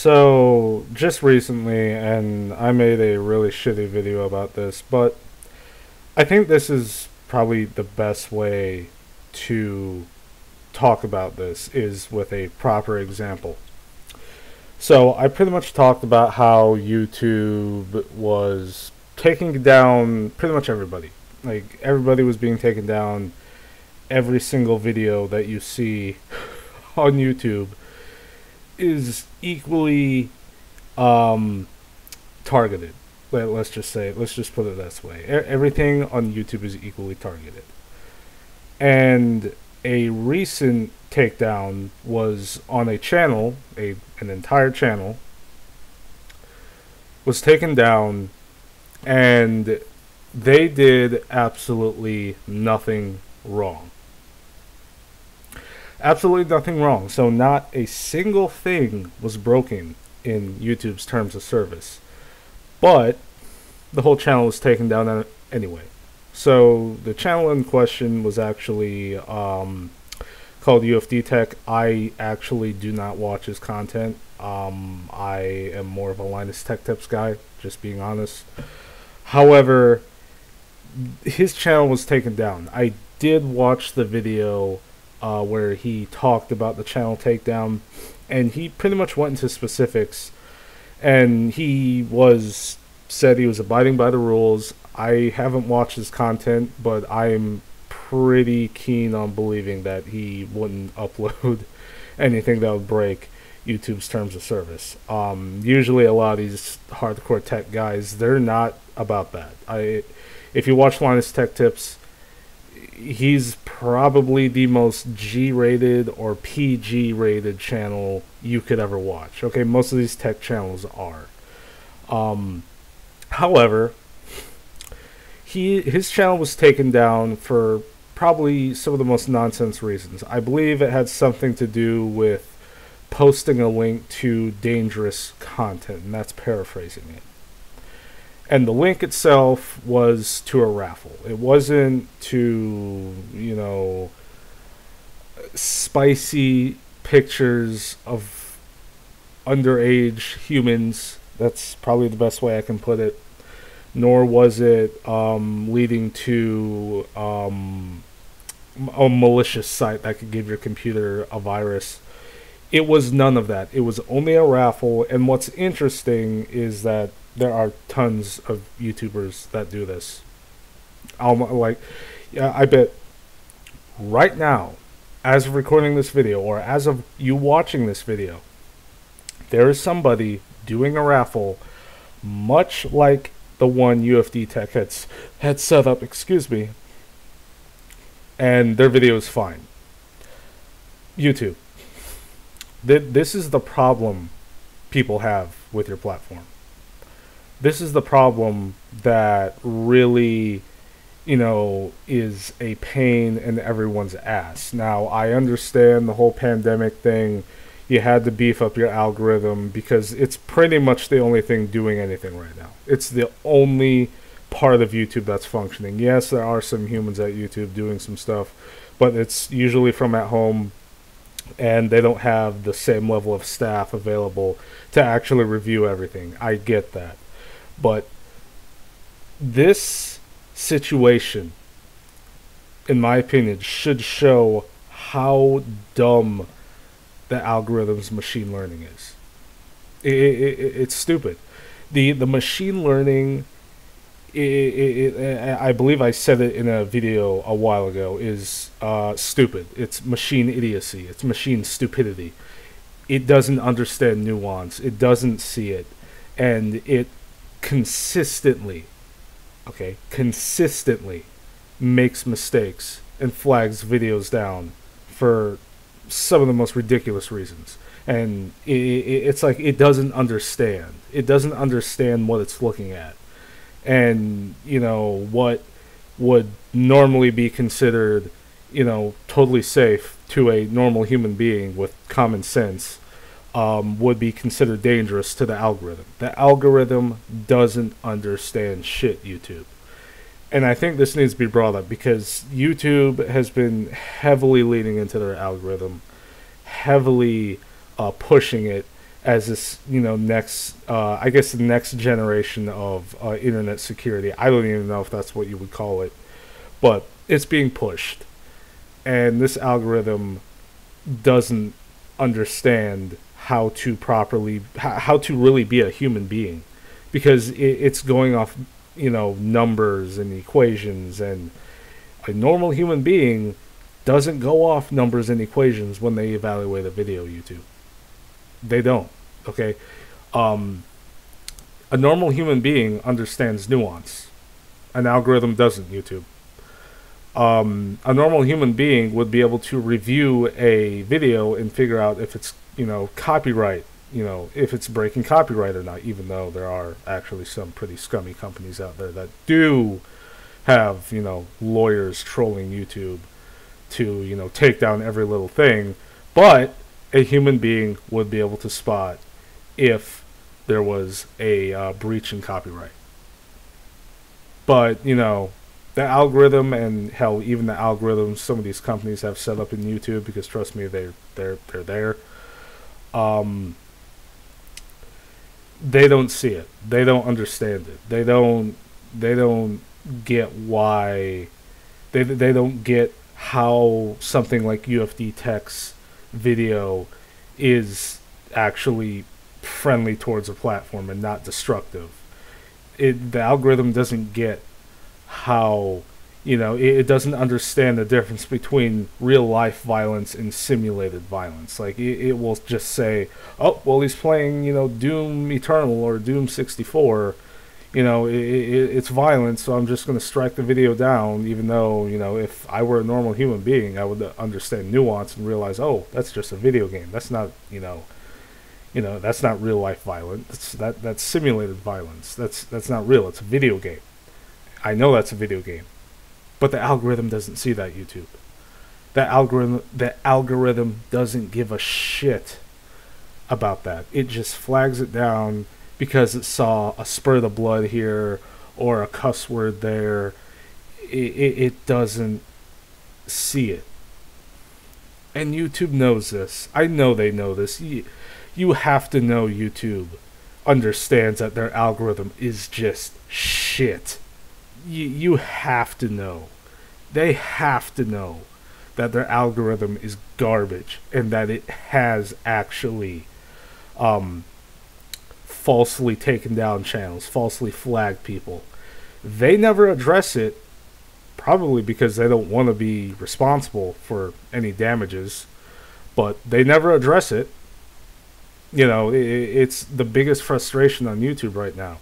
So, just recently, and I made a really shitty video about this, but I think this is probably the best way to talk about this is with a proper example. So, I pretty much talked about how YouTube was taking down pretty much everybody. Like, everybody was being taken down. Every single video that you see on YouTube is equally targeted. Let's just say it. Let's just put it this way. Everything on YouTube is equally targeted. And a recent takedown was on a channel, an entire channel was taken down, and they did absolutely nothing wrong. Absolutely nothing wrong. So not a single thing was broken in YouTube's terms of service. But the whole channel was taken down anyway. So the channel in question was actually called UFD Tech. I actually do not watch his content. I am more of a Linus Tech Tips guy, just being honest. However, his channel was taken down. I did watch the video where he talked about the channel takedown, and he pretty much went into specifics, and he said he was abiding by the rules. I haven't watched his content, but I'm pretty keen on believing that he wouldn't upload anything that would break YouTube's terms of service. Usually a lot of these hardcore tech guys, they're not about that. If you watch Linus Tech Tips, he's probably the most G-rated or PG-rated channel you could ever watch. Okay, most of these tech channels are. However, his channel was taken down for probably some of the most nonsense reasons. I believe it had something to do with posting a link to dangerous content, and that's paraphrasing it. And the link itself was to a raffle. It wasn't to, spicy pictures of underage humans. That's probably the best way I can put it. Nor was it leading to a malicious site that could give your computer a virus. It was none of that. It was only a raffle. And what's interesting is that there are tons of YouTubers that do this. I bet right now, as of recording this video, or as of you watching this video, there is somebody doing a raffle much like the one UFD Tech had set up, and their video is fine. YouTube. This is the problem people have with your platform. This is the problem that really, is a pain in everyone's ass. Now, I understand the whole pandemic thing. You had to beef up your algorithm because it's pretty much the only thing doing anything right now. It's the only part of YouTube that's functioning. Yes, there are some humans at YouTube doing some stuff, but it's usually from at home, and they don't have the same level of staff available to actually review everything. I get that. But this situation, in my opinion, should show how dumb the algorithm's machine learning is. It's stupid. The machine learning, I believe I said it in a video a while ago, is stupid. It's machine idiocy. It's machine stupidity. It doesn't understand nuance. It doesn't see it. And it consistently makes mistakes and flags videos down for some of the most ridiculous reasons. And it's like it doesn't understand. It doesn't understand what it's looking at. And, what would normally be considered, totally safe to a normal human being with common sense would be considered dangerous to the algorithm. The algorithm doesn't understand shit, YouTube. And I think this needs to be brought up because YouTube has been heavily leaning into their algorithm, heavily pushing it as this, next, I guess the next generation of internet security. I don't even know if that's what you would call it, but it's being pushed, and this algorithm doesn't understand how to really be a human being, because it's going off, numbers and equations, and a normal human being doesn't go off numbers and equations when they evaluate a video. YouTube, they don't. Okay. um a normal human being understands nuance. An algorithm doesn't. YouTube, a normal human being would be able to review a video and figure out if it's, copyright, if it's breaking copyright or not, even though there are actually some pretty scummy companies out there that do have, lawyers trolling YouTube to, take down every little thing. But a human being would be able to spot if there was a breach in copyright. But, the algorithm, and hell, even the algorithms some of these companies have set up in YouTube, because trust me, they're there. They don't see it. They don't understand it. They don't get why. They don't get how something like UFD Tech's video is actually friendly towards a platform and not destructive. The algorithm doesn't get how, it doesn't understand the difference between real life violence and simulated violence. Like, it will just say, oh well, he's playing, Doom Eternal or Doom 64, it's violent, so I'm just going to strike the video down, even though, if I were a normal human being, I would understand nuance and realize, oh, that's just a video game. That's not, that's not real life violence. That's simulated violence. That's not real. It's a video game. I know that's a video game. But the algorithm doesn't see that. YouTube. The algorithm doesn't give a shit about that. It just flags it down because it saw a spurt of blood here or a cuss word there. It doesn't see it. And YouTube knows this. I know they know this. You have to know YouTube understands that their algorithm is just shit. You have to know. They have to know that their algorithm is garbage, and that it has actually falsely taken down channels, falsely flagged people. They never address it, probably because they don't want to be responsible for any damages, but they never address it. It's the biggest frustration on YouTube right now.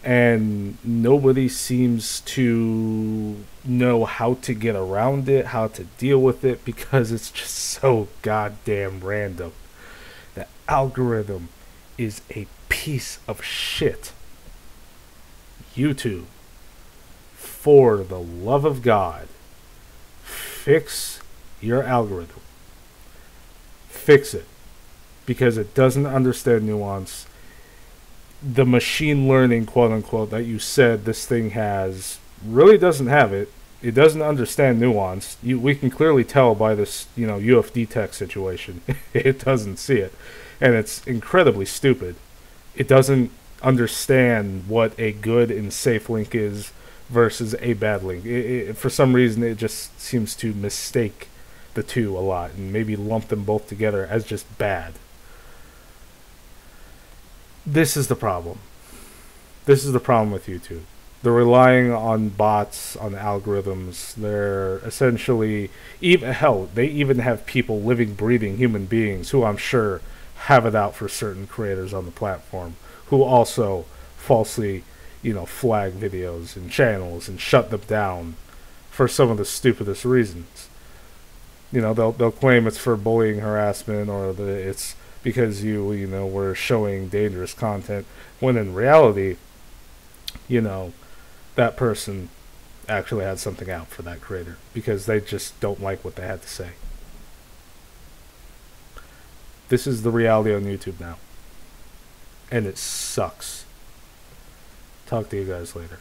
And nobody seems to know how to get around it, how to deal with it, because it's just so goddamn random. The algorithm is a piece of shit. YouTube, for the love of God, fix your algorithm. Fix it. Because it doesn't understand nuance. The machine learning, quote unquote, that you said this thing has really doesn't have it. It doesn't understand nuance. We can clearly tell by this, UFD Tech situation. It doesn't see it. And it's incredibly stupid. It doesn't understand what a good and safe link is versus a bad link. For some reason, it just seems to mistake the two a lot and maybe lump them both together as just bad. This is the problem. This is the problem with YouTube. They're relying on bots, on algorithms. They're essentially, they even have people, living, breathing human beings, who I'm sure have it out for certain creators on the platform, who also falsely, flag videos and channels and shut them down for some of the stupidest reasons. They'll claim it's for bullying, harassment, or it's because you were showing dangerous content, when in reality, that person actually had something out for that creator, because they just don't like what they had to say. This is the reality on YouTube now, and it sucks. Talk to you guys later.